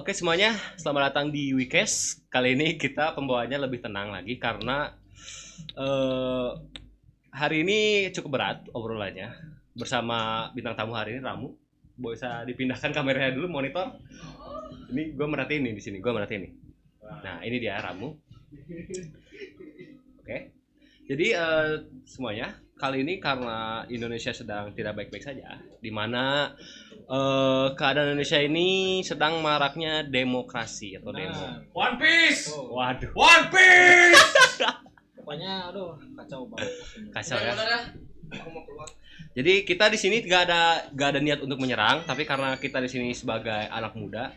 Oke semuanya, selamat datang di Wikes. Kali ini kita pembawaannya lebih tenang lagi karena eh, hari ini cukup berat obrolannya bersama bintang tamu hari ini Ramu. Bisa dipindahkan kameranya dulu, monitor. Ini gue merhatiin nih di sini, gue merhatiin nih. Nah ini dia Ramu. Oke. Jadi semuanya kali ini karena Indonesia sedang tidak baik-baik saja, di mana keadaan Indonesia ini sedang maraknya demokrasi atau demo. One Piece. Waduh, One Piece. Pokoknya aduh kacau banget. kacau ya. Aku mau keluar. Jadi kita di sini gak ada niat untuk menyerang, tapi karena kita di sini sebagai anak muda,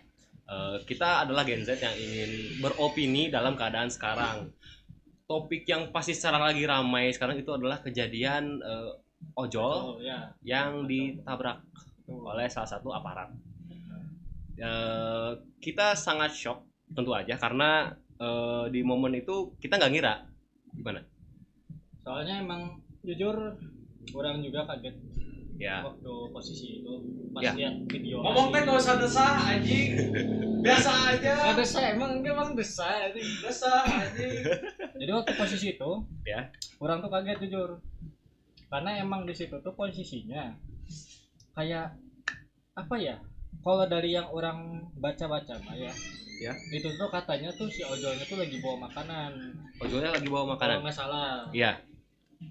kita adalah Gen Z yang ingin beropini dalam keadaan sekarang. Topik yang pasti secara lagi ramai sekarang itu adalah kejadian ojol Ya. yang ditabrak oleh salah satu aparat. Kita sangat shock tentu aja karena di momen itu kita nggak ngira gimana. Soalnya emang jujur orang juga kaget Ya, waktu posisi itu pas Ya. lihat video. Ngomong teh gak usah desah anjing. Biasa aja. Nggak desa emang desa ini. Desah anjing. Jadi waktu posisi itu ya, orang tuh kaget jujur. Karena emang di situ tuh posisinya kayak apa ya? Kalau dari yang orang baca-baca ya, ya. itu tuh katanya tuh si ojolnya tuh lagi bawa makanan. Ojolnya lagi bawa Kalau makanan. nggak salah, Iya,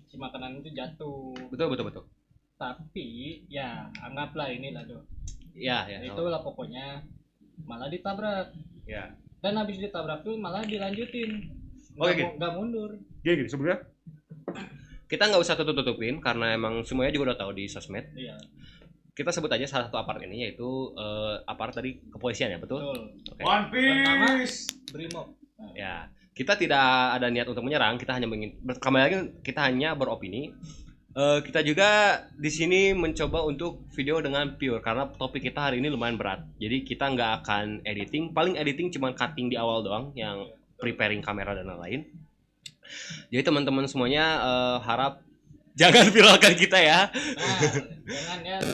si makanan itu jatuh. betul. Tapi ya anggaplah inilah tuh. Ya, ya. Itulah pokoknya malah ditabrak. Ya. Dan habis ditabrak tuh malah dilanjutin. Oke, Nggak mundur. Gini sebenarnya kita nggak usah tutup-tutupin karena emang semuanya juga udah tahu di sosmed. Iya, Kita sebut aja salah satu aparat ini yaitu aparat dari kepolisian ya, betul? betul. Oke. One Piece. Brimob. Nah, Ya, kita tidak ada niat untuk menyerang, kita hanya kembali lagi kita hanya beropini. Kita juga di sini mencoba untuk video dengan pure karena topik kita hari ini lumayan berat. Jadi kita nggak akan editing, paling editing cuma cutting di awal doang yang preparing kamera dan lain-lain. Jadi teman-teman semuanya harap jangan viralkan kita ya.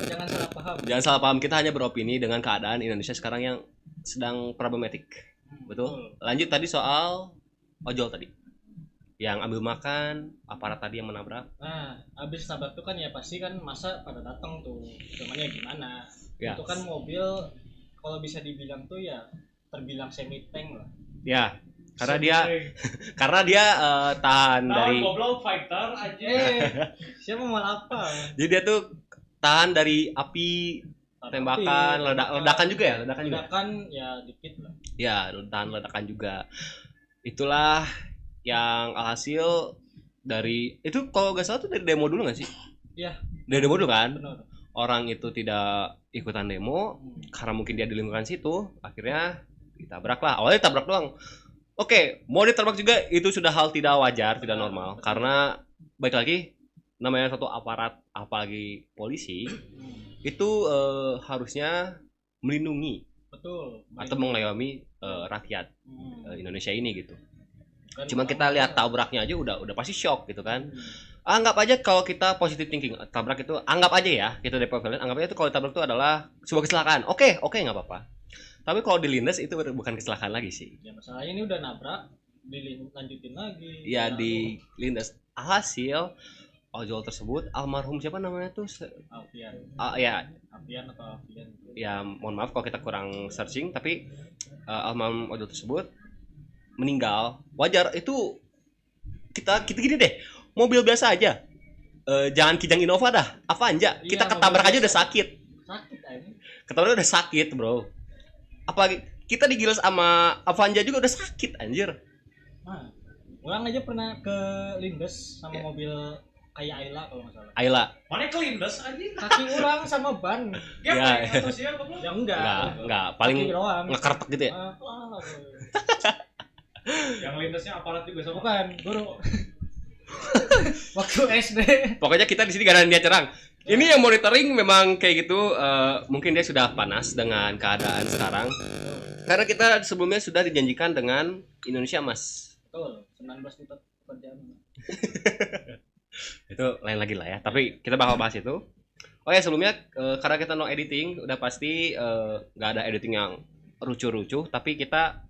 jangan salah paham. Jangan salah paham, kita hanya beropini dengan keadaan Indonesia sekarang yang sedang problematik. Betul. Lanjut tadi soal ojol tadi. Yang ambil makan, aparat tadi yang menabrak. Nah, habis tabrak tuh kan ya pasti kan masa pada datang tuh. Cuman ya gimana? Ya. Itu kan mobil kalau bisa dibilang tuh ya terbilang semi tank lah. Ya, karena dia tahan dari Goblok fighter aja. Siapa mau apa? jadi dia tuh tahan dari api tembakan, ledakan juga ya, Ledakan ya dikit lah. Ya, tahan ledakan juga. Itulah yang alhasil dari itu kalau nggak salah tuh dari demo dulu nggak sih? Iya. Dari demo dulu kan? Benar. Orang itu tidak ikutan demo karena mungkin dia di lingkungan situ, akhirnya ditabrak lah. Awalnya ditabrak doang. Oke, mau ditabrak juga itu sudah hal tidak wajar, tidak normal. Karena baik lagi namanya satu aparat apalagi polisi itu harusnya melindungi Betul. atau mengayomi rakyat Indonesia ini gitu. Dan Cuman kita lihat tabraknya aja udah pasti shock gitu kan. Anggap aja kalau kita positive thinking, tabrak itu anggap aja ya, kita dari prevalent, anggap aja itu kalau tabrak itu adalah sebuah kecelakaan. Oke, nggak apa-apa. Tapi kalau dilindas itu bukan kecelakaan lagi sih. Ya masalahnya ini udah nabrak, dilanjutin lagi. Ya dilindas. Hasil ojol tersebut almarhum siapa namanya tuh? Alfian. Ya, Alfian atau Alfian. ya mohon maaf kalau kita kurang searching, tapi almarhum ojol tersebut meninggal. Wajar itu kita gini deh. Mobil biasa aja. Jangan Kijang Innova dah. Avanza. Iya, Kita ketabrak aja udah sakit. Sakit aja. Ketabrak udah sakit, Bro. Apalagi kita digilas sama Avanza juga udah sakit anjir. Nah, orang aja pernah ke lindes sama Ya. mobil kayak Ayla kalau nggak salah. Ayla. Mana kelindes anjing? Kaki orang sama ban. Ya. Atau siapa goblok? Ya enggak. Enggak, paling Kaki doang. ngekertek gitu ya. Yang lindesnya aparat juga sama. Bukan, guru. Waktu SD. Pokoknya kita di sini gak ada niat cerang. Ini yang monitoring memang kayak gitu, mungkin dia sudah panas dengan keadaan sekarang. Karena kita sebelumnya sudah dijanjikan dengan Indonesia Emas. Betul, 19 juta pekerjaan. Itu lain lagi lah ya, tapi kita bakal bahas itu. Oh ya sebelumnya karena kita no editing, udah pasti nggak ada editing yang rucu-rucu, tapi kita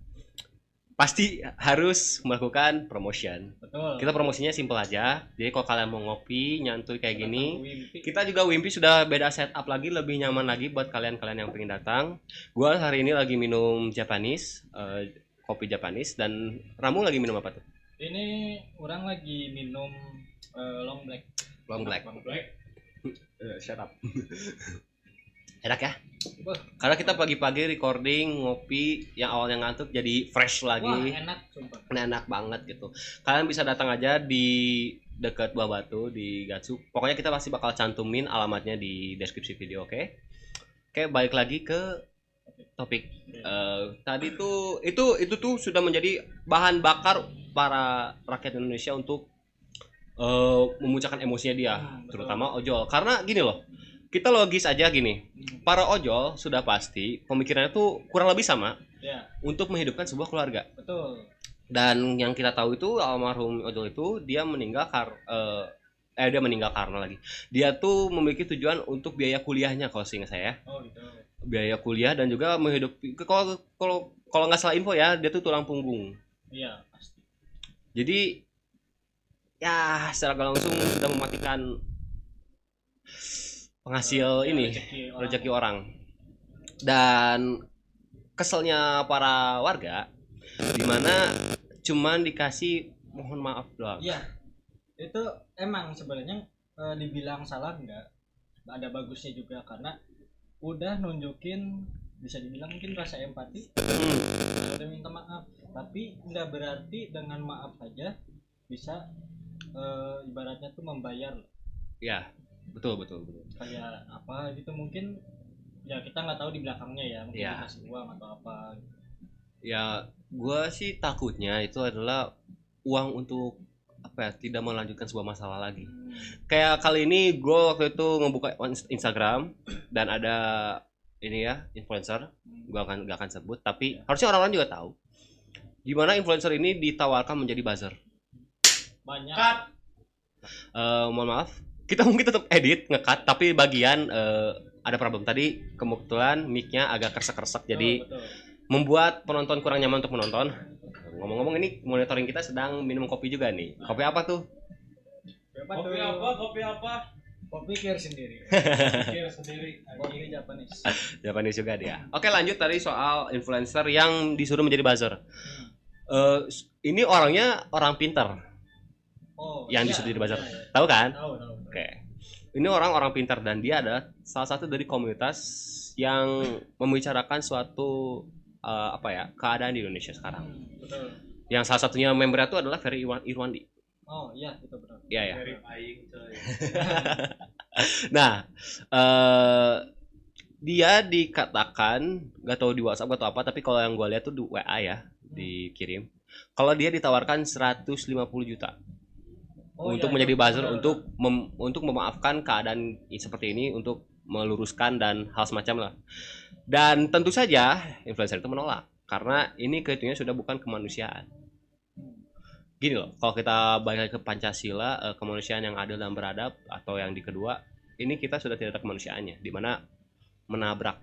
pasti harus melakukan promotion. Betul. Kita promosinya simple aja. Jadi kalau kalian mau ngopi, nyantuy kayak gini, Wimpi. kita juga Wimpy sudah beda setup lagi, lebih nyaman lagi buat kalian-kalian yang pengen datang. Gua hari ini lagi minum Japanese, kopi Japanese, dan Ramu lagi minum apa tuh? Ini orang lagi minum long black. Long black. Long black. Shut up. Enak ya? Wah. Karena kita pagi-pagi recording, ngopi, yang awalnya ngantuk jadi fresh Wah, lagi. enak sumpah. Enak banget gitu. Kalian bisa datang aja di dekat Buah Batu di Gatsu. Pokoknya kita pasti bakal cantumin alamatnya di deskripsi video, oke? Oke, balik lagi ke topik. Tadi tuh itu tuh sudah menjadi bahan bakar para rakyat Indonesia untuk memunculkan emosinya dia, Betul. terutama ojol. Karena gini loh, kita logis aja gini. Para ojol sudah pasti pemikirannya tuh kurang lebih sama Ya, untuk menghidupkan sebuah keluarga. betul. Dan yang kita tahu itu almarhum ojol itu dia meninggal dia meninggal karena lagi. Dia tuh memiliki tujuan untuk biaya kuliahnya kalau seingat saya. Oh, gitu. Biaya kuliah dan juga menghidupi kalau nggak salah info ya, dia tuh tulang punggung. Iya, pasti. Jadi ya secara nggak langsung sudah mematikan penghasil ini rezeki orang. Dan keselnya para warga dimana cuman dikasih mohon maaf doang. Iya. Itu emang sebenarnya dibilang salah enggak? Ada bagusnya juga karena udah nunjukin, bisa dibilang mungkin rasa empati. Udah minta maaf, tapi nggak berarti dengan maaf aja bisa ibaratnya tuh membayar. Ya, betul. Kayak apa gitu mungkin, ya kita nggak tahu di belakangnya ya, mungkin Ya. dikasih uang atau apa. Ya, gua sih takutnya itu adalah uang untuk apa ya, tidak melanjutkan sebuah masalah lagi. Kayak kali ini gue waktu itu ngebuka Instagram dan ada ini ya influencer, gue gak akan sebut, tapi harusnya orang-orang juga tahu gimana influencer ini ditawarkan menjadi buzzer. Banyak. Cut. Mohon maaf, kita mungkin tetap edit ngekat, tapi bagian ada problem tadi, kebetulan mic-nya agak kersek-kersek, jadi Betul. membuat penonton kurang nyaman untuk menonton. Ngomong-ngomong ini monitoring kita sedang minum kopi juga nih. Kopi apa tuh? Kopi apa? Kopi apa? Kopi care sendiri. Kira sendiri. Kopi Japanese. Japanese juga dia. Oke, lanjut tadi soal influencer yang disuruh menjadi buzzer. Ini orangnya orang pintar Oh, yang iya, disuruh jadi buzzer. iya. Tahu kan? Tahu. Oke. Ini orang pintar dan dia adalah salah satu dari komunitas yang membicarakan suatu keadaan di Indonesia sekarang. Betul. Yang salah satunya membernya itu adalah Ferry Irwandi. Oh, iya, itu benar. Iya ya. Dari aing coy. Nah, dia dikatakan, gak tahu di WhatsApp atau apa, tapi kalau yang gue lihat tuh di WA ya, dikirim. Kalau dia ditawarkan 150 juta untuk menjadi buzzer, untuk memaafkan keadaan seperti ini, untuk meluruskan dan hal semacam lah. Dan tentu saja influencer itu menolak karena ini kehitungnya sudah bukan kemanusiaan. Gini loh, kalau kita balik lagi ke Pancasila, kemanusiaan yang adil dan beradab, atau yang di kedua, ini kita sudah tidak ada kemanusiaannya, di mana menabrak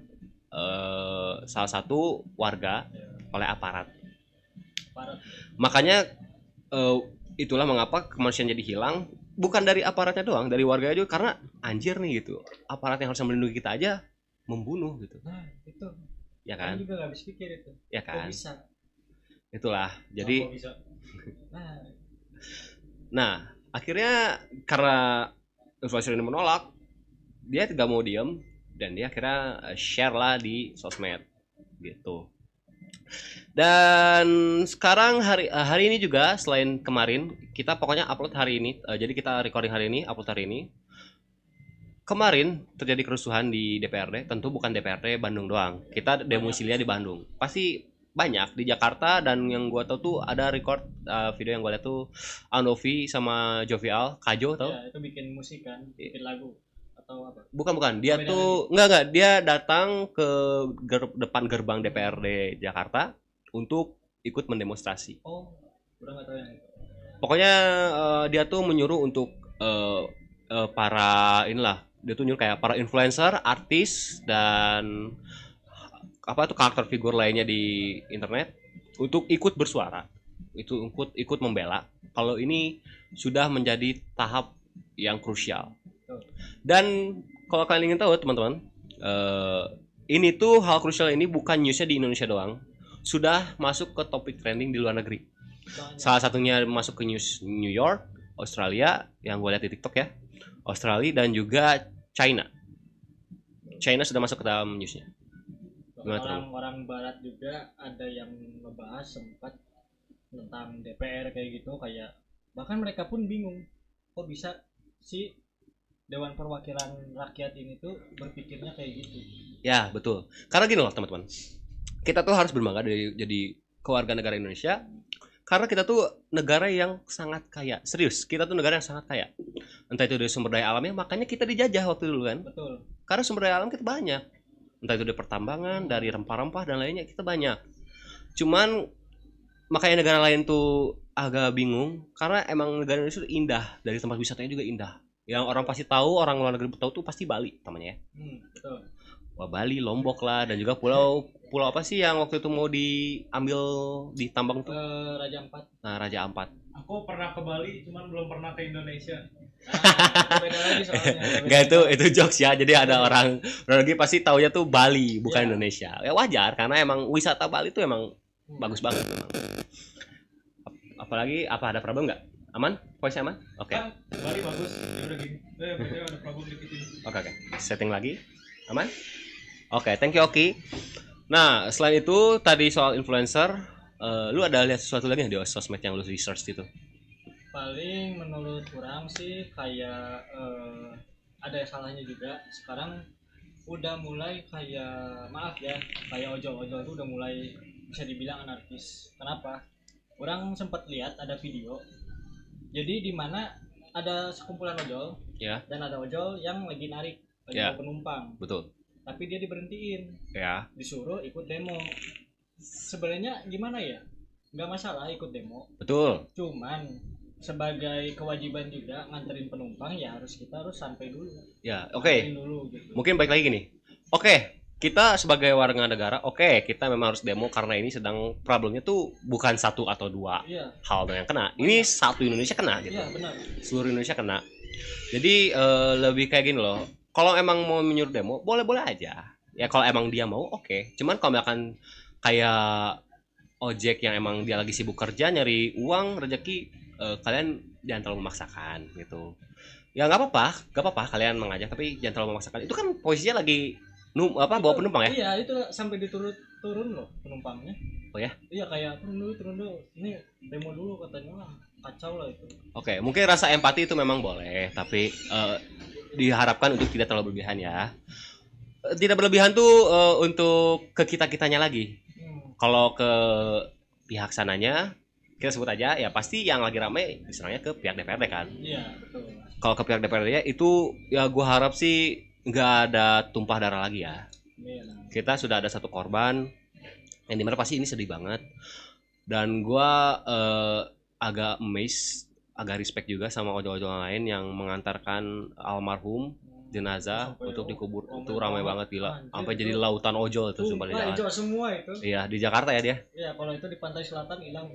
salah satu warga oleh aparat. Makanya itulah mengapa kemanusiaan jadi hilang, bukan dari aparatnya doang, dari warganya juga, karena anjir nih gitu, aparat yang harusnya melindungi kita aja membunuh gitu. Nah, itu. Ya kan? Aku juga nggak habis pikir itu. Ya kan? Kok bisa? Itulah. Jadi Kok bisa? nah, akhirnya karena influencer ini menolak, dia tidak mau diem dan dia akhirnya share lah di sosmed gitu. Dan sekarang hari ini juga, selain kemarin, kita pokoknya upload hari ini, jadi kita recording hari ini, upload hari ini. Kemarin terjadi kerusuhan di DPRD, tentu bukan DPRD Bandung doang. Kita demonstrasinya di Bandung. Pasti banyak di Jakarta, dan yang gua tahu tuh ada record video yang gua lihat tuh Andovi sama Jovial, Kajo tau? Ya, itu bikin musik kan, bikin lagu atau apa? Bukan. Dia Beda tuh enggak, dia datang ke depan gerbang DPRD Jakarta untuk ikut mendemonstrasi. Oh, udah nggak tahu yang itu. Pokoknya dia tuh menyuruh untuk para inilah, dia tuh nyuruh kayak para influencer, artis, dan karakter figur lainnya di internet untuk ikut bersuara, itu ikut membela. Kalau ini sudah menjadi tahap yang krusial. Dan kalau kalian ingin tahu teman-teman, ini tuh hal krusial ini bukan newsnya di Indonesia doang, sudah masuk ke topik trending di luar negeri. Salah satunya masuk ke news New York, Australia, yang gue lihat di TikTok ya, Australia dan juga China. China sudah masuk ke dalam newsnya. Orang-orang barat juga ada yang ngebahas sempat tentang DPR kayak gitu, kayak bahkan mereka pun bingung kok bisa si Dewan Perwakilan Rakyat ini tuh berpikirnya kayak gitu. Ya betul, karena gini loh teman-teman, kita tuh harus berbangga jadi keluarga negara Indonesia, karena kita tuh negara yang sangat kaya. Serius, kita tuh negara yang sangat kaya, entah itu dari sumber daya alamnya, makanya kita dijajah waktu dulu kan. Betul. Karena sumber daya alam kita banyak, entah itu dari pertambangan, dari rempah-rempah dan lainnya, kita banyak. Cuman makanya negara lain tuh agak bingung, karena emang negara Indonesia tuh indah, dari tempat wisatanya juga indah. Yang orang pasti tahu, orang luar negeri tahu tuh pasti Bali namanya ya. Betul. Wah, Bali, Lombok lah, dan juga pulau apa sih yang waktu itu mau diambil di tambang tuh? Raja Ampat. Nah, Raja Ampat. Aku pernah ke Bali, cuman belum pernah ke Indonesia. Nah, beda lagi soalnya. Enggak, itu jokes ya. Jadi ada orang lagi pasti taunya tuh Bali, bukan Indonesia. Ya wajar karena emang wisata Bali tuh emang bagus banget memang. Apalagi ada problem nggak? Aman? Voice aman? Oke. Kan Bali bagus. Ya udah gini. Berarti ada problem dikit ini. Oke. Setting lagi. Aman? Oke, thank you Oki. Nah, selain itu tadi soal influencer, lu ada lihat sesuatu lagi di sosmed yang lu research itu? Paling menurut kurang sih kayak ada salahnya juga. Sekarang udah mulai kayak, maaf ya, kayak ojol-ojol itu udah mulai bisa dibilang anarkis. Kenapa? Orang sempat lihat ada video. Jadi di mana ada sekumpulan ojol Ya. dan ada ojol yang lagi narik lagi Ya. bawa penumpang. Betul. Tapi dia diberhentiin, Ya. disuruh ikut demo. Sebenarnya gimana ya? Nggak masalah ikut demo. Betul. Cuman sebagai kewajiban juga nganterin penumpang ya kita harus sampai dulu. Ya, oke. Nganterin dulu gitu. Mungkin baik lagi gini. Oke, kita sebagai warga negara, kita memang harus demo karena ini sedang problemnya tuh bukan satu atau dua Iya, hal yang kena. Ini satu Indonesia kena gitu. iya benar. Seluruh Indonesia kena. Jadi lebih kayak gini loh. Kalau emang mau menyuruh demo, boleh-boleh aja. Ya kalau emang dia mau, oke. Cuman kalau misalkan kayak ojek yang emang dia lagi sibuk kerja nyari uang rezeki, kalian jangan terlalu memaksakan gitu. Ya nggak apa-apa kalian mengajak, tapi jangan terlalu memaksakan. Itu kan posisinya lagi bawa penumpang ya? Iya, itu sampai turun loh penumpangnya. Oh ya? Iya, kayak turun dulu. Ini demo dulu katanya. Wah, kacau lah itu. Oke, mungkin rasa empati itu memang boleh, tapi diharapkan untuk tidak terlalu berlebihan ya. Tidak berlebihan tuh untuk ke kita-kitanya lagi. Kalau ke pihak sananya, kita sebut aja ya pasti yang lagi rame diserangnya ke pihak DPRD kan. Iya, betul. Kalau ke pihak DPRD itu ya gue harap sih nggak ada tumpah darah lagi ya. Iya. Kita sudah ada satu korban yang dimana pasti ini sedih banget, dan gue agak amazed, agak respect juga sama ojol-ojol lain yang mengantarkan almarhum jenazah untuk dikubur. Itu ramai banget gila, sampai jadi lautan ojol itu sumpah di jalan. Hijau semua itu. Iya, di Jakarta ya dia. Iya, kalau itu di pantai selatan hilang.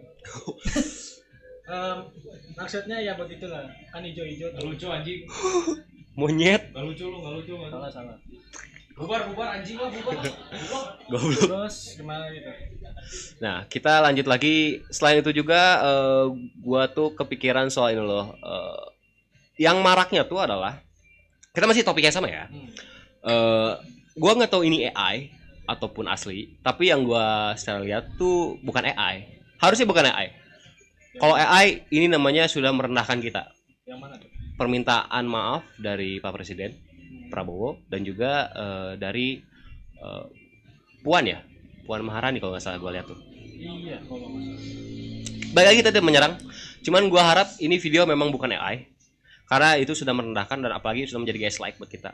Maksudnya ya begitulah, kan hijau-hijau Gak lucu anjing. Monyet. Gak lucu lu, gak lucu. Salah. Bubar anjing lah, bubar. Goblok. Terus gimana gitu? Nah, kita lanjut lagi. Selain itu juga gua tuh kepikiran soal ini loh. Yang maraknya tuh adalah, kita masih topiknya sama ya. Gua nggak tahu ini AI ataupun asli, tapi yang gua secara lihat tuh bukan AI. Harusnya bukan AI. Kalau AI ini namanya sudah merendahkan kita. Yang mana tuh? Permintaan maaf dari Pak Presiden Prabowo dan juga dari Puan Maharani kalau nggak salah gue lihat tuh. Iya, kalau nggak salah. Baik lagi tadi menyerang. Cuman gue harap ini video memang bukan AI, karena itu sudah merendahkan dan apalagi sudah menjadi gaslight buat kita.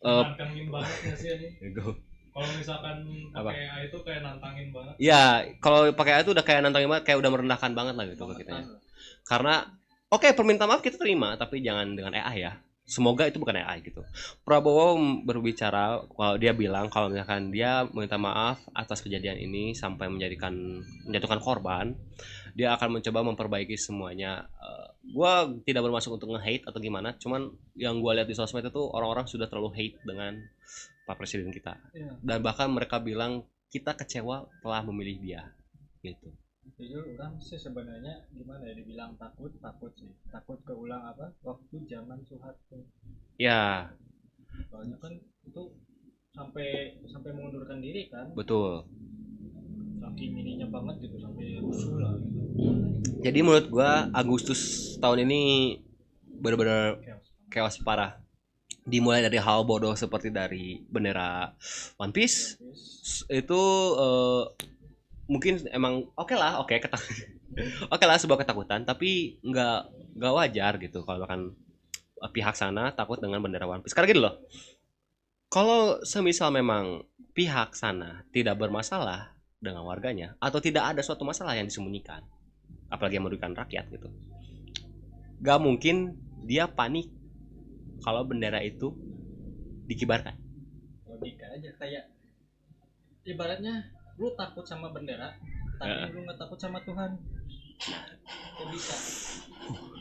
Nantangin banget nggak sih ini? Go. Kalau misalkan pakai AI itu kayak nantangin banget. Ya, kalau pakai AI itu udah kayak nantangin banget, kayak udah merendahkan banget lah gitu ke kita. Karena permintaan maaf kita terima, tapi jangan dengan AI ya. Semoga itu bukan AI gitu. Prabowo berbicara kalau dia bilang kalau misalkan dia minta maaf atas kejadian ini sampai menjatuhkan korban, dia akan mencoba memperbaiki semuanya. Gua tidak bermaksud untuk nge-hate atau gimana, cuman yang gua lihat di sosmed itu orang-orang sudah terlalu hate dengan Pak Presiden kita. Iya. Dan bahkan mereka bilang kita kecewa telah memilih dia gitu. Jujur orang sih sebenarnya gimana ya, dibilang takut sih, takut keulang apa waktu zaman Soeharto. Ya, Soalnya kan itu sampai mengundurkan diri kan, betul. saking ininya banget gitu, sampai rusuh lah gitu. Jadi menurut gua Agustus tahun ini benar-benar chaos parah. Dimulai dari hal bodoh seperti dari bendera One Piece itu mungkin emang oke lah sebuah ketakutan, tapi nggak wajar gitu kalau kan pihak sana takut dengan bendera One Piece. Karena gitu loh, kalau semisal memang pihak sana tidak bermasalah dengan warganya atau tidak ada suatu masalah yang disembunyikan, apalagi yang merugikan rakyat gitu, nggak mungkin dia panik kalau bendera itu dikibarkan. Logika aja, kayak ibaratnya lu takut sama bendera tapi lu nggak takut sama Tuhan. Kok bisa?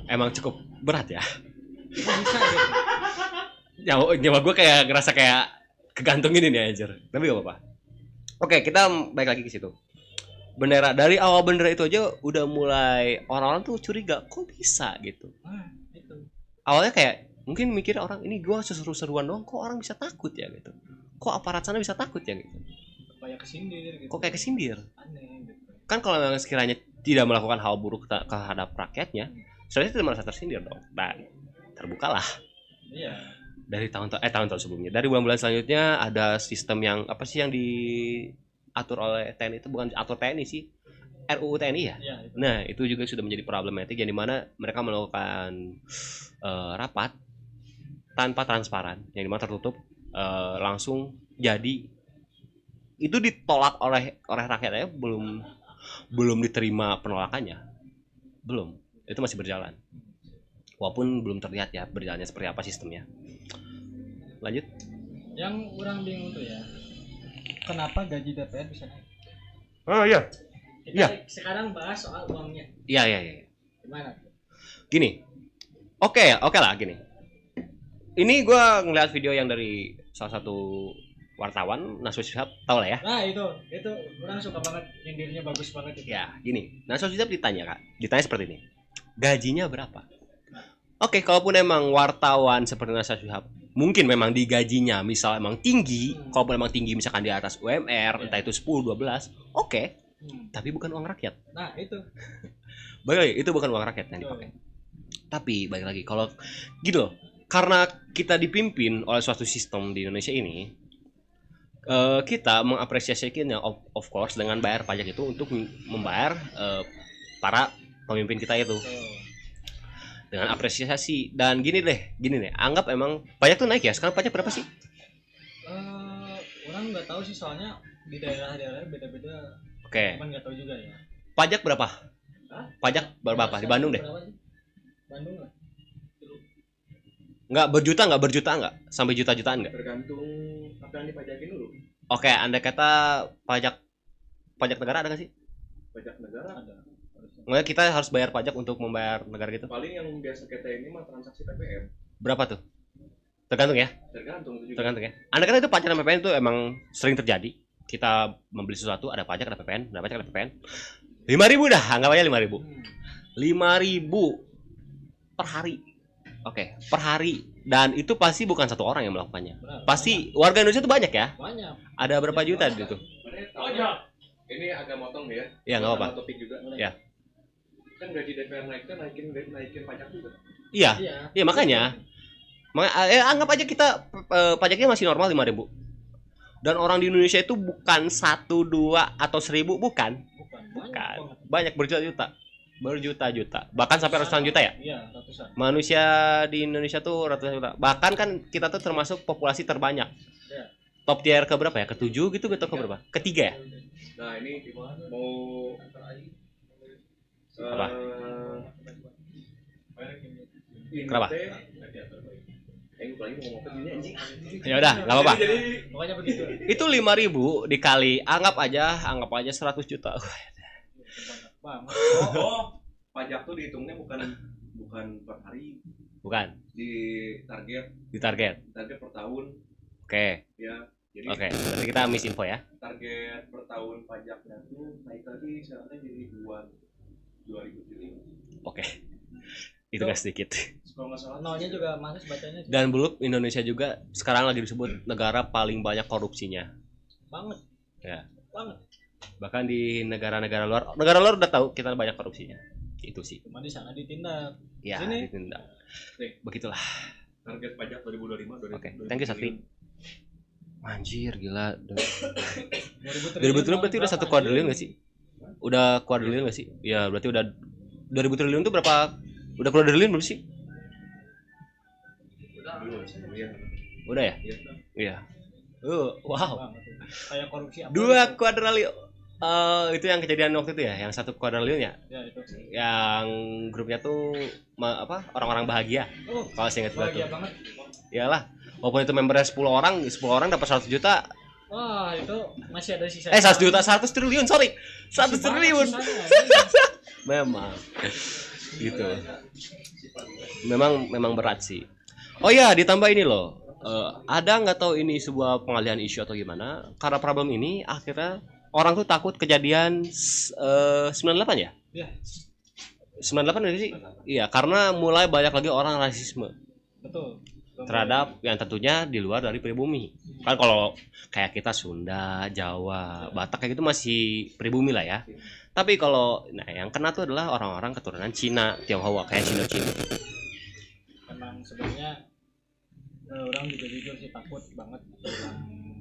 Emang cukup berat ya. Kok bisa gitu? Nyawa gue kayak ngerasa kayak kegantungin ini anjir. Tapi gak apa-apa. Oke, kita balik lagi ke situ. Bendera, dari awal bendera itu aja udah mulai orang-orang tuh curiga, kok bisa gitu. Itu. Awalnya kayak mungkin mikir orang ini gue seru-seruan doang, kok orang bisa takut ya gitu. Kok aparat sana bisa takut ya gitu. Kayak kesindir gitu. Kok kayak kesindir. Aneh gitu. Kan kalau memang sekiranya tidak melakukan hal buruk terhadap rakyatnya, seharusnya tidak merasa tersindir dong. Dan terbukalah. Iya. Dari tahun-tahun sebelumnya, dari bulan-bulan selanjutnya ada sistem yang apa sih yang diatur oleh TNI, itu bukan atur TNI sih, RUU TNI ya. Iya, itu. Nah itu juga sudah menjadi problematik, yang dimana mereka melakukan rapat tanpa transparan, yang dimana tertutup, langsung jadi itu ditolak oleh rakyatnya, belum diterima penolakannya, belum, itu masih berjalan, walaupun belum terlihat ya berjalannya seperti apa sistemnya. Lanjut. Yang orang bingung tuh ya, kenapa gaji DPR bisa naik? Oh iya. Kita Iya. sekarang bahas soal uangnya. Iya. Gimana tuh? Gini. Oke lah gini. Ini gue ngeliat video yang dari salah satu wartawan, Nasrul Shihab, tau lah ya. Nah itu orang suka banget, nyindirnya bagus banget itu. Ya, gini. Nasrul Shihab ditanya seperti ini. Gajinya berapa? Oke, kalaupun emang wartawan seperti Nasrul Shihab, mungkin memang digajinya misal emang tinggi, kalaupun emang tinggi misalkan di atas UMR, entah itu 10, 12, oke. Tapi bukan uang rakyat. Nah itu. Balik lagi, itu bukan uang rakyat yang dipakai. Tapi balik lagi, kalau gitu loh, karena kita dipimpin oleh suatu sistem di Indonesia ini, kita mengapresiasinya of course dengan bayar pajak itu untuk membayar para pemimpin kita itu dengan apresiasi. Dan gini deh, anggap emang pajak tuh naik ya. Sekarang pajak berapa sih? Orang nggak tahu sih, soalnya di daerah-daerah beda-beda. Oke. Cuman nggak tahu juga ya. Pajak berapa? Hah? Pajak berapa di Bandung deh? Bandung lah. Nggak berjuta nggak? Sampai juta-jutaan nggak? Tergantung apa yang dipajakin dulu. Oke, andai kata pajak negara ada nggak sih? Pajak negara Ada. Nggak, kita harus bayar pajak untuk membayar negara gitu. paling yang biasa kita ini mah transaksi PPN. Berapa tuh? Tergantung ya. Tergantung itu juga. Tergantung ya. Andai kata itu pajak dan PPN itu emang sering terjadi. Kita membeli sesuatu ada pajak, ada PPN, ada pajak, ada PPN. 5.000 dah, anggap aja 5.000. 5.000 per hari. Oke, per hari. Dan itu pasti bukan satu orang yang melakukannya. Pasti warga Indonesia itu banyak ya. Banyak. Ada berapa juta di situ? Ini agak motong ya. Ya nggak apa-apa. Topik juga. Ya. Kan gaji DPR naik kan naikin pajak juga. Iya, makanya. Anggap aja kita pajaknya masih normal 5.000. Dan orang di Indonesia itu bukan 1, 2 atau 1.000, bukan. Banyak berjuta-juta. Bahkan sampai ratusan juta ya. Iya, ratusan. Manusia di Indonesia tuh ratusan juta. Bahkan kan kita tuh termasuk populasi terbanyak. Iya. Top tier ke berapa ya? Ke-7 gitu atau ke berapa? Ke-3 ya? Nah, ini mau Apa? ini Kenapa? Ya udah, nggak apa-apa. Pokoknya begitu. Itu 5.000 dikali anggap aja 100 juta. Bang. Oh, pajak tuh dihitungnya bukan per hari, Bukan di target di target. per tahun Oke. ya. Jadi Oke, berarti kita misinfo ya. target per tahun pajaknya tuh naik lagi sekarang jadi 2.000 triliun. Oke. Itu nggak sedikit. Kalau nggak salah Nolnya juga Mas bacanya Dan belum Indonesia juga sekarang lagi disebut negara paling banyak korupsinya. banget. Ya. Banget. Bahkan di negara-negara luar udah tahu kita banyak korupsinya. Itu sih. Cuma di sana ditindak. Ya, Sini. ditindak. Nih. Begitulah. target pajak 2025 Oke, thank you Sakti. Anjir, gila. 2000 2000 triliun berarti udah 1 kuadriliun nggak sih? Udah kuadriliun nggak sih? Ya, berarti udah 2000 triliun tuh berapa? Udah kuadriliun belum sih? Udah ya? Iya. Wow. Kayak korupsi apa? 2 kuadriliun. Itu yang kejadian waktu itu ya, yang 1 kuadriliun ya? Ya itu. Yang grupnya tuh orang-orang bahagia. Oh, Kalau saya ingat gua tuh. bahagia banget. Iyalah. Walaupun itu membernya 10 orang dapat 100 juta. Wah, itu masih ada sisa. 100 juta, 100 triliun, sorry. 100 Masih banyak triliun. sisanya. Memang. Gitu. Memang berat sih. Oh ya, ditambah ini loh. Ada nggak tahu ini sebuah pengalihan isu atau gimana? Karena problem ini akhirnya orang tuh takut kejadian 98 ya? Iya. 98 nggak sih? Iya, karena mulai banyak lagi orang rasisme Betul. terhadap yang tentunya di luar dari pribumi. Kan kalau kayak kita Sunda, Jawa, Batak kayak gitu masih pribumi lah ya. Tapi kalau yang kena tuh adalah orang-orang keturunan Cina, Tionghoa kayak Cina-Cina. Emang sebenarnya orang juga jujur sih takut banget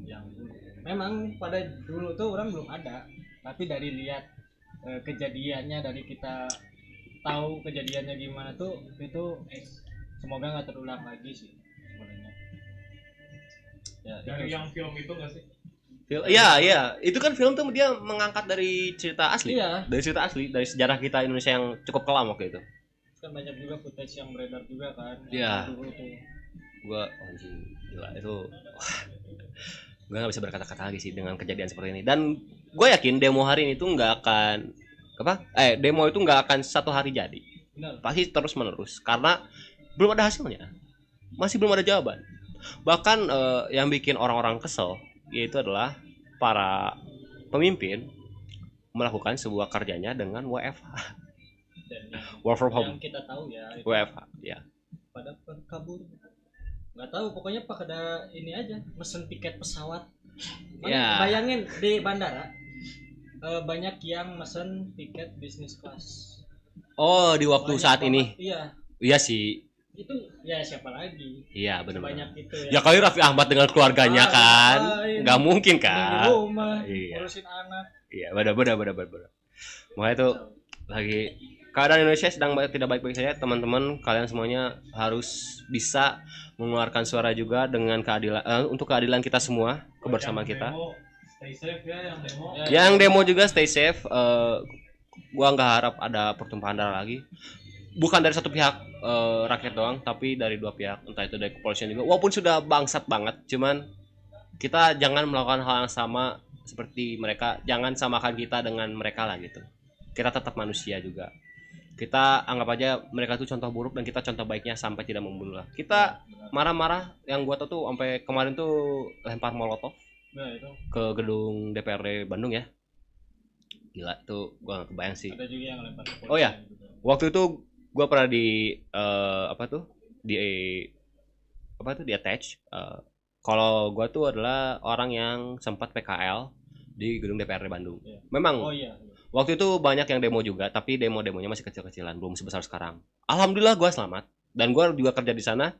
yang dulu. Memang pada dulu tuh orang belum ada, tapi dari lihat kejadiannya, dari kita tahu kejadiannya gimana tuh, itu semoga nggak terulang lagi sih sebenarnya. Ya, dari itu. yang film itu nggak sih? Iya. Itu kan film tuh dia mengangkat dari cerita asli. Iya. Dari cerita asli, dari sejarah kita Indonesia yang cukup kelam waktu itu. Kan banyak juga footage yang beredar juga kan. Iya. Yang dulu tuh. Gua anjing gila itu. Gue nggak bisa berkata-kata lagi sih dengan kejadian seperti ini. Dan gue yakin demo hari ini tuh nggak akan demo itu nggak akan 1 hari jadi. Benar. Pasti terus menerus karena belum ada hasilnya, masih belum ada jawaban. Bahkan yang bikin orang-orang kesel yaitu adalah para pemimpin melakukan sebuah kerjanya dengan WFH, Dan work from home, yang kita tahu ya itu WFH ya. pada kabur, nggak tahu, pokoknya pada ini aja mesen tiket pesawat. Ya. Bayangin di bandara banyak yang mesen tiket bisnis kelas. Oh, di waktu Banyak saat banget. ini. Iya sih. Itu ya siapa lagi? Iya benar. Banyak itu Ya kali Raffi Ahmad dengan keluarganya kan, ngapain? nggak mungkin Di kan. rumah Iya. ngurusin anak. Iya, benar. Makanya itu lagi keadaan Indonesia sedang tidak baik-baik saja, teman-teman. Kalian semuanya harus bisa mengeluarkan suara juga dengan keadilan untuk keadilan kita semua, kebersamaan kita. Stay safe ya yang demo. Yang demo juga stay safe. Gua nggak harap ada pertumpahan darah lagi. Bukan dari satu pihak rakyat doang, tapi dari 2 pihak, entah itu dari kepolisian juga. Walaupun sudah bangsat banget, cuman kita jangan melakukan hal yang sama seperti mereka. Jangan samakan kita dengan mereka lah gitu. Kita tetap manusia juga. Kita anggap aja mereka tuh contoh buruk dan kita contoh baiknya sampai tidak membunuh lah. Kita marah-marah, yang gua tahu tuh sampai kemarin tuh lempar molotov Nah, itu ke gedung DPRD Bandung ya. Gila tuh, gua gak kebayang sih. ada juga yang lempar ke polisi. Oh ya, juga. waktu itu gue pernah di attach. Kalau gue tuh adalah orang yang sempat PKL di gedung DPRD Bandung. Iya. Memang Oh iya. waktu itu banyak yang demo juga, tapi demo-demonya masih kecil-kecilan, belum sebesar sekarang. Alhamdulillah gue selamat. Dan gue juga kerja di sana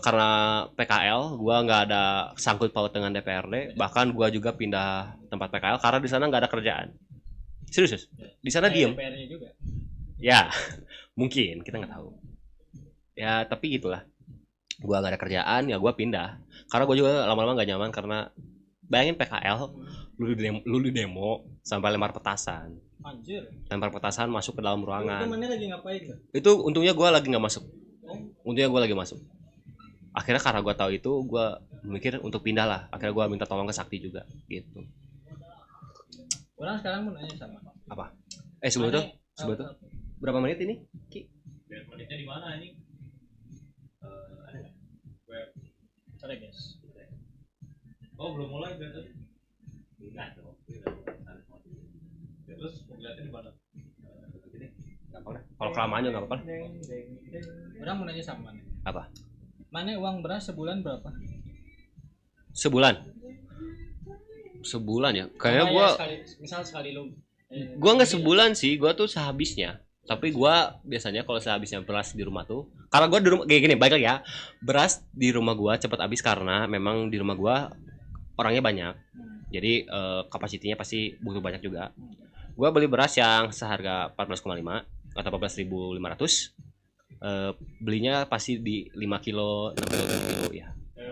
karena PKL, gue nggak ada sangkut paut dengan DPRD. Bahkan gue juga pindah tempat PKL karena di sana nggak ada kerjaan. Serius, di sana diem. DPR-nya juga. Ya, mungkin kita nggak tahu. Ya, tapi gitulah. Gua nggak ada kerjaan, ya gua pindah. Karena gua juga lama-lama nggak nyaman karena bayangin PKL, lu di demo sampai lempar petasan. Anjir. Lempar petasan masuk ke dalam ruangan. Temennya lagi ngapain tuh? Itu untungnya gua lagi nggak masuk. Oh, Untungnya gua lagi masuk. akhirnya karena gue tahu itu gue mikir untuk pindah lah, akhirnya gue minta tolong ke Sakti juga gitu. Orang sekarang mau nanya sama Apa sebelum itu berapa menit ini Ki? Lihat menitnya di mana ini? Sorry guys. Oh belum mulai berarti? Enggak dong. Terus lihatnya di mana? Gampang lah. Kalau kelamaan juga nggak apa-apa. Orang mau nanya sama nih. Apa? Mana uang beras sebulan berapa? Sebulan ya? Kayaknya Sama gue, ya, misal sekali lu. gue nggak sebulan sih, gue tuh sehabisnya. Tapi gue biasanya kalau sehabisnya beras di rumah tuh, karena gue di rumah kayak gini, baik lagi ya, beras di rumah gue cepat habis karena memang di rumah gue orangnya banyak. Jadi kapasitinya pasti butuh banyak juga. Gue beli beras yang seharga 14,5 atau 14.500. Belinya pasti di 5 kilo, 6 kilo, 7 kilo ya.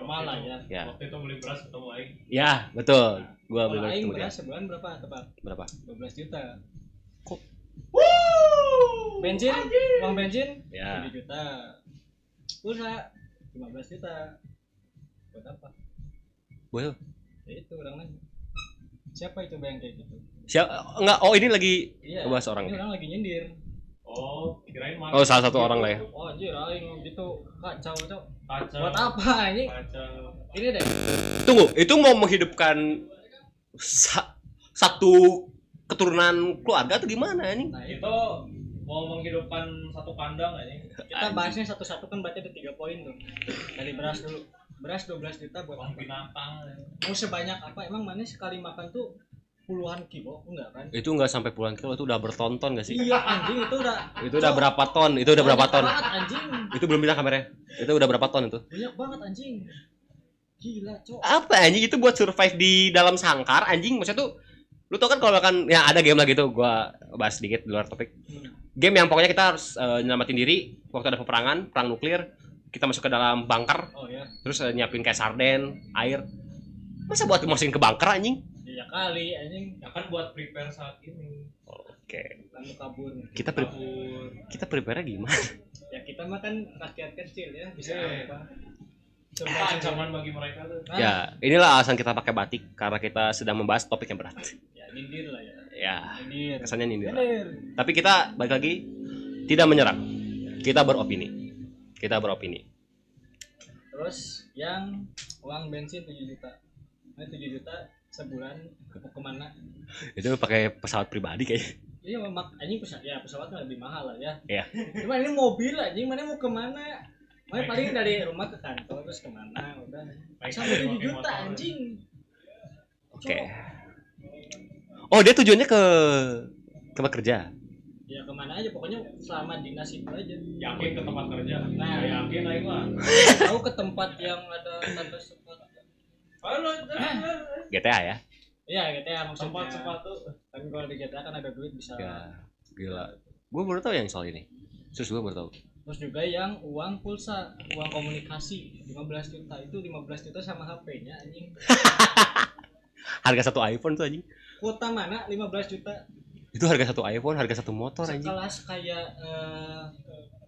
Malah ya. Waktu itu beli beras ketemu Aing. Ya, betul. Gua beli Kalau beras aing ketemu dia. beras sebulan berapa tebak? Berapa? 12 juta. Kok? Bensin, uang bensin Ya. 7 juta. Pulsa 15 juta. Buat apa? Boleh. Ya itu orang nanya. Siapa itu yang kayak gitu? Enggak, oh ini lagi Iya. ngebahas orang. Ini orang lagi nyindir. Oh, kirain mana? Oh, salah satu orang lah ya. Oh anjir, aing gitu kacau, Cok. Kacau. Buat apa ini? Kacau. Ini deh. Tunggu, itu mau menghidupkan satu keturunan keluarga atau gimana nih? Nah, itu Itu mau menghidupkan satu kandang ini. kita bahasnya satu-satu kan berarti ada 3 poin tuh. Dari beras dulu. Beras 12 juta buat Uang apa? binatang. Mau sebanyak apa? Emang mana sekali makan tuh puluhan kilo? Enggak kan? Itu enggak sampai puluhan kilo, itu udah bertonton gak sih? Iya anjing itu udah. Itu udah berapa ton? Itu udah berapa ton? Banyak banget anjing. Itu belum bilang kameranya. Itu udah berapa ton itu? Banyak banget anjing. Gila, Cok. Apa anjing itu buat survive di dalam sangkar anjing? Maksudnya tuh lu tau kan kalau makan ya ada game lah gitu, gua bahas sedikit di luar topik. Game yang pokoknya kita harus nyelamatin diri waktu ada peperangan, perang nuklir, kita masuk ke dalam bunker, Oh ya. terus nyiapin kayak sarden, air. Masa buat dimasukin ke bunker anjing? Iya kali anjing. Ya kan buat prepare saat ini. Oke. Lalu kabur. Kita prepare gimana? Ya kita mah kan rakyat kecil ya, bisa Iya. apa? Apa ancaman bagi mereka tuh? Nah, Ya, inilah alasan kita pakai batik karena kita sedang membahas topik yang berat. ya nyindir lah ya. Ya, Nyindir. kesannya nyindir. Nyindir. Tapi kita balik lagi tidak menyerang. Kita beropini. Terus yang uang bensin 7 juta. Nah 7 juta sebulan mau kemana? Itu pakai pesawat pribadi kayaknya. Iya anjing pesawat kan lebih mahal lah ya. Iya. Cuma ini mobil anjing, mana mau kemana? Mana paling dari rumah ke kantor terus kemana udah. Sampai 7 juta anjing. Oke. Oh, dia tujuannya ke tempat kerja. Ya kemana aja pokoknya selama dinas itu aja. Yakin ke tempat kerja? Nah. Ya, yakin Aing mah. Tahu ke tempat yang ada tanda sepatu. Halo, GTA ya. Iya GTA maksudnya. tempat sepatu. Tapi kalau di GTA kan ada duit bisa. Ya, gila. Gue baru tahu yang soal ini. Terus gue baru tahu. Terus juga yang uang pulsa, uang komunikasi 15 juta itu 15 juta sama HP-nya anjing. Harga satu iPhone tuh anjing. Kuota mana 15 juta? Itu harga satu iPhone, harga satu motor anjing. Sekelas kayak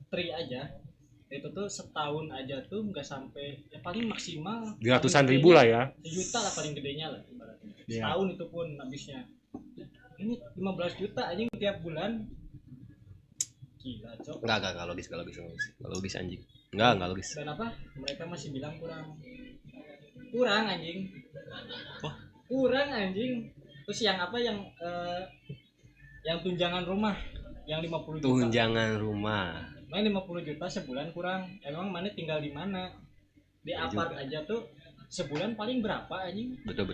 Tri aja. Itu tuh setahun aja tuh nggak sampai ya paling maksimal 200-an ribu lah ya. sejuta lah paling gedenya lah ibaratnya. Iya. Setahun itu pun habisnya. Ini 15 juta anjing tiap bulan. Gila, Cok. Enggak logis anjing. Enggak logis. Dan apa? Mereka masih bilang kurang anjing. Wah. Kurang anjing. Terus yang apa yang tunjangan rumah yang 50 juta. Tunjangan rumah. Main 50 juta sebulan kurang. Emang mana tinggal di mana? Di Ya apart juga. aja tuh sebulan paling berapa anjing? Betul.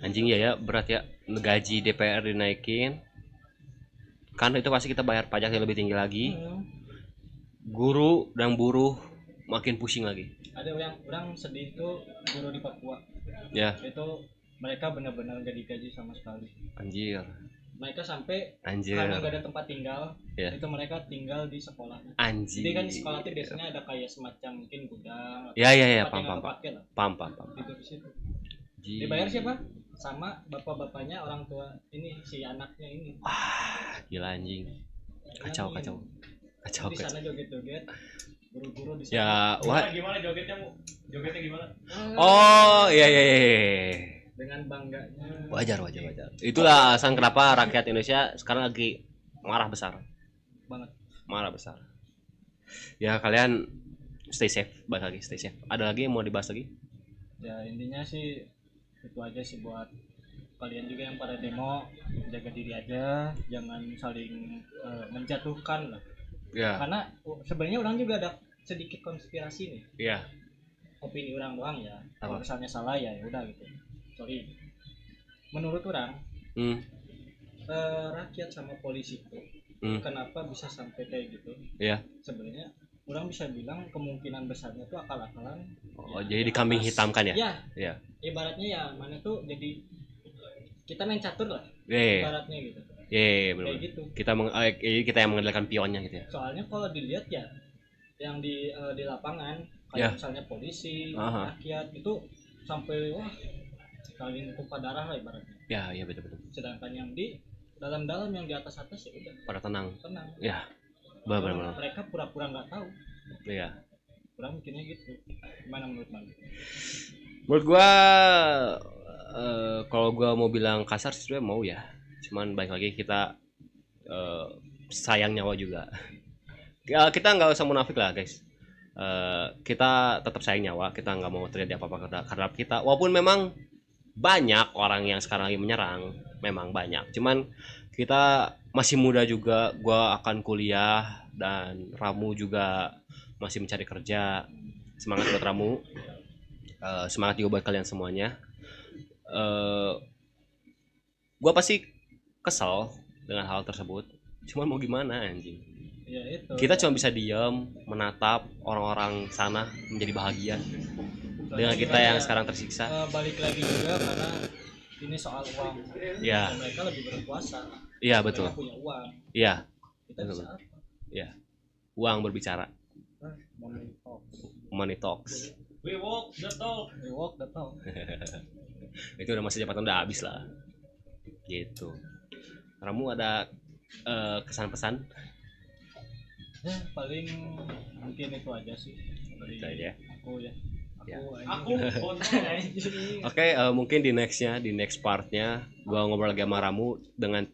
Anjing ya berat ya, gaji DPR dinaikin. Kan itu pasti kita bayar pajak yang lebih tinggi lagi. Guru dan buruh makin pusing lagi. Ada orang sedih tuh guru di Papua. Ya, Itu mereka benar-benar gak digaji sama sekali. anjir. Mereka sampai Anjir. karena gak ada tempat tinggal, Ya. itu mereka tinggal di sekolah. Anjir. Jadi kan di sekolah itu biasanya ada kayak semacam mungkin gudang. Ya, tempat yang paham. nggak kepake lah. Paham. Itu di situ. Anjir. Dibayar siapa? Sama bapak-bapaknya orang tua ini si anaknya ini. Gila anjing. Kacau. Di sana joget-joget. guru-guru di Ya, sana. Gimana jogetnya mu? Jogetnya gimana? oh iya iya iya, iya. Dengan bangganya. Wajar. Itulah alasan kenapa rakyat Indonesia sekarang lagi marah besar. Banget. Marah besar. Ya kalian stay safe, balik lagi stay safe. Ada lagi yang mau dibahas lagi? Ya intinya sih itu aja sih buat kalian juga yang pada demo, jaga diri aja, jangan saling menjatuhkan lah. Ya. Karena sebenarnya orang juga ada sedikit konspirasi nih. Iya. Opini orang doang ya. Kalau Apa? misalnya salah ya udah gitu. Sorry. Menurut orang Hmm. rakyat sama polisi itu kenapa bisa sampai kayak gitu? Iya. Sebenarnya orang bisa bilang kemungkinan besarnya tuh akal-akalan. Oh, Ya, jadi di dikambing atas. hitamkan ya? Iya. Iya. Ibaratnya ya mana tuh jadi kita main catur lah. Iya. Ibaratnya gitu. Iya, benar. Kayak gitu. Kita yang mengendalikan pionnya gitu ya. Soalnya kalau dilihat ya yang di lapangan kayak Ya. misalnya polisi, Aha. rakyat itu sampai wah saling tumpah darah lah ibaratnya. Ya, iya betul. Sedangkan yang di dalam-dalam yang di atas-atas ya udah Pada tenang. tenang. Ya. Benar. Mereka pura-pura nggak tahu. Iya. Kurang mikirnya gitu. Gimana menurut Bang? Menurut gua kalau gua mau bilang kasar sih sebenarnya mau ya. Cuman balik lagi kita sayang nyawa juga. Ya, kita nggak usah munafik lah guys. Kita tetap sayang nyawa, kita nggak mau terjadi apa-apa terhadap kita. Walaupun memang banyak orang yang sekarang lagi menyerang, memang banyak. Cuman kita masih muda juga, gua akan kuliah dan Ramu juga masih mencari kerja. Semangat buat Ramu. Semangat juga buat kalian semuanya. Gua pasti kesel dengan hal tersebut. Cuman mau gimana anjing? Ya itu. Kita cuma bisa diam menatap orang-orang sana menjadi bahagia dengan kita yang sekarang tersiksa. Balik lagi juga karena ini soal uang. Ya, Dan mereka lebih berkuasa. iya betul. Mereka punya uang. Iya, Kita Betul. bisa apa? uang berbicara. Money talks. Money talks. We walk the talk. We walk the talk. Itu udah masa jabatan udah habis lah. Gitu. Kamu ada kesan-pesan? Ya paling mungkin itu aja sih dari Itu aja. aku ya. Ya. Aku kontrol. Oke, mungkin di next partnya gua ngobrol lagi sama Ramu dengan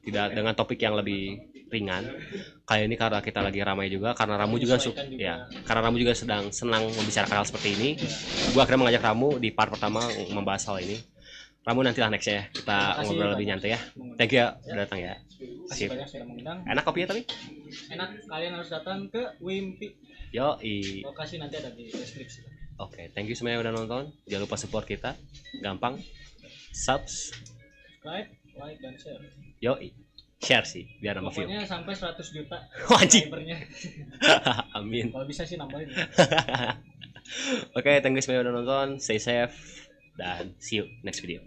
topik yang lebih ringan. Kayak ini karena kita lagi ramai juga, karena Ramu juga karena Ramu juga sedang senang membicarakan hal seperti ini. Gua akhirnya mengajak Ramu di part pertama membahas hal ini. Ramu nantilah next ya kita Terima kasih ngobrol lebih banyak. nyantai ya. Thank you ya udah datang ya. Kasih Sip. banyak sudah mengundang. Enak kopinya tapi? Enak, kalian harus datang ke Wimpi. Yoi. Lokasi nanti ada di deskripsi. Oke, thank you semuanya udah nonton. Jangan lupa support kita. Gampang. Subscribe, like, dan share. Yoi. Share sih biar nambah view. Pokoknya sampai 100 juta Anjing. subscribernya. Amin. Kalau bisa sih nambahin. Oke, thank you semuanya udah nonton. Stay safe dan see you next video.